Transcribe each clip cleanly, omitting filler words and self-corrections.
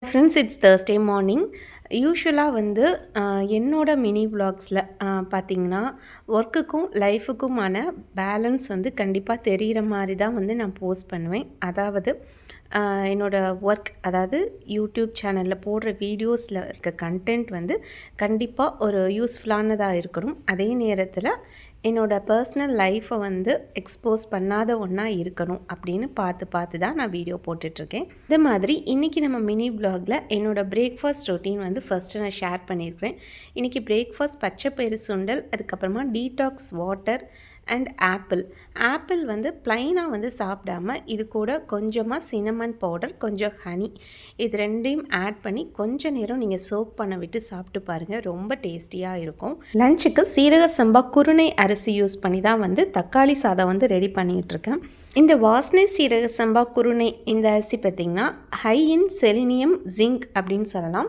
Friends, it's Thursday morning. யூஷுவலாக வந்து என்னோட மினி விலாக்ஸில் பார்த்தீங்கன்னா, ஒர்க்குக்கும் லைஃபுக்குமான பேலன்ஸ் வந்து கண்டிப்பாக தெரிகிற மாதிரி தான் வந்து நான் போஸ்ட் பண்ணுவேன். அதாவது என்னோடய ஒர்க், அதாவது யூடியூப் சேனலில் போடுற வீடியோஸில் இருக்க கண்டென்ட் வந்து கண்டிப்பாக ஒரு யூஸ்ஃபுல்லானதாக இருக்கணும். அதே நேரத்தில் என்னோடய பர்சனல் லைஃப்பை வந்து எக்ஸ்போஸ் பண்ணாத ஒன்றா இருக்கணும் அப்படின்னு பார்த்து தான் நான் வீடியோ போட்டுட்ருக்கேன். இது மாதிரி இன்றைக்கி நம்ம மினி வ்ளாகில் என்னோடய பிரேக்ஃபாஸ்ட் ரொட்டீன் வந்து ஃபஸ்ட்டு நான் ஷேர் பண்ணியிருக்கிறேன். இன்றைக்கி பிரேக்ஃபாஸ்ட் பச்சை பயிறு சுண்டல், அதுக்கப்புறமா டீடாக்ஸ் வாட்டர் அண்ட் ஆப்பிள் வந்து ப்ளைனாக வந்து சாப்பிடாம இது கூட கொஞ்சமாக சினமன் பவுடர், கொஞ்சம் ஹனி, இது ரெண்டையும் ஆட் பண்ணி கொஞ்ச நேரம் நீங்கள் சோக் பண்ண விட்டு சாப்பிட்டு பாருங்கள். ரொம்ப டேஸ்டியாக இருக்கும். லஞ்சுக்கு சீரக சம்பா குருணை அரிசி யூஸ் பண்ணி தான் வந்து தக்காளி சாதம் வந்து ரெடி பண்ணிகிட்ருக்கேன். இந்த வாசனை சீரக சம்பா குருணை இந்த அரிசி பார்த்திங்கன்னா ஹை இன் செலினியம், ஜிங்க் அப்படின்னு சொல்லலாம்.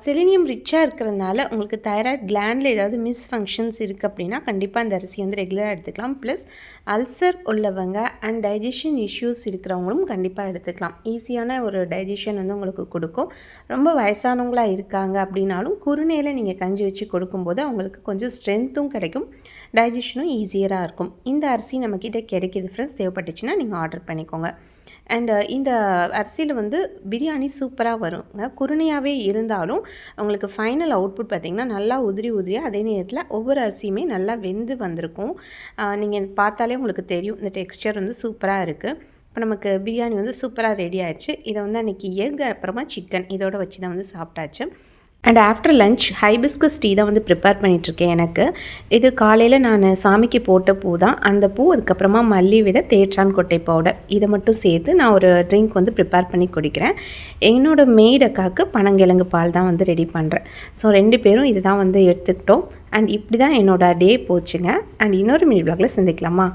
செலினியம் ரிச்சாக இருக்கிறதுனால உங்களுக்கு தைராய்டு கிளாண்டில் ஏதாவது மிஸ்ஃபங்க்ஷன்ஸ் இருக்குது அப்படின்னா கண்டிப்பாக இந்த அரிசி வந்து ரெகுலராக எடுத்துக்கலாம். ப்ளஸ் அல்சர் உள்ளவங்க அண்ட் டைஜஷன் இஷ்யூஸ் இருக்கிறவங்களும் கண்டிப்பாக எடுத்துக்கலாம். ஈஸியான ஒரு டைஜஷன் வந்து உங்களுக்கு கொடுக்கும். ரொம்ப வயசானவங்களாக இருக்காங்க அப்படின்னாலும் குருணையில் நீங்கள் கஞ்சி வச்சு கொடுக்கும்போது அவங்களுக்கு கொஞ்சம் ஸ்ட்ரென்த்தும் கிடைக்கும், டைஜஷனும் ஈஸியராக இருக்கும். இந்த அரிசி நம்மக்கிட்ட கிடைக்கிது ஃப்ரெண்ட்ஸ். தேவைப்பட்டுச்சுன்னா நீங்கள் ஆர்டர் பண்ணிக்கோங்க. அண்ட் இந்த அரிசியில் வந்து பிரியாணி சூப்பராக வருங்க. குருணையாகவே இருந்தாலும் உங்களுக்கு ஃபைனல் அவுட்புட் பார்த்திங்கன்னா நல்லா உதிரியாக, அதே நேரத்தில் ஒவ்வொரு அரிசியுமே நல்லா வெந்து வந்திருக்கும். நீங்கள் பார்த்தாலே உங்களுக்கு தெரியும் இந்த டெக்ஸ்சர் வந்து சூப்பராக இருக்குது. இப்போ நமக்கு பிரியாணி வந்து சூப்பராக ரெடி ஆயிடுச்சு. இதை வந்து அன்றைக்கி எக் அப்புறமா சிக்கன் இதோடு வச்சு தான் வந்து சாப்பிட்டாச்சு. And after lunch hibiscus tea தான் வந்து ப்ரிப்பேர் பண்ணிகிட்ருக்கேன். எனக்கு இது காலையில் நான் சாமிக்கு போட்ட பூ தான். அந்த பூ, அதுக்கப்புறமா மல்லி விதை, தேற்றான் கொட்டை பவுடர், இதை மட்டும் சேர்த்து நான் ஒரு ட்ரிங்க் வந்து ப்ரிப்பேர் பண்ணி குடிக்கிறேன். என்னோடய மெய்டக்காவுக்கு பனங்கிழங்கு பால் தான் வந்து ரெடி பண்ணுறேன். ஸோ 2 பேரும் இது தான் வந்து எடுத்துக்கிட்டோம். அண்ட் இப்படி தான் என்னோடய டே போச்சுங்க. அண்ட் இன்னொரு மினி விலாகில் சந்திக்கலாமா?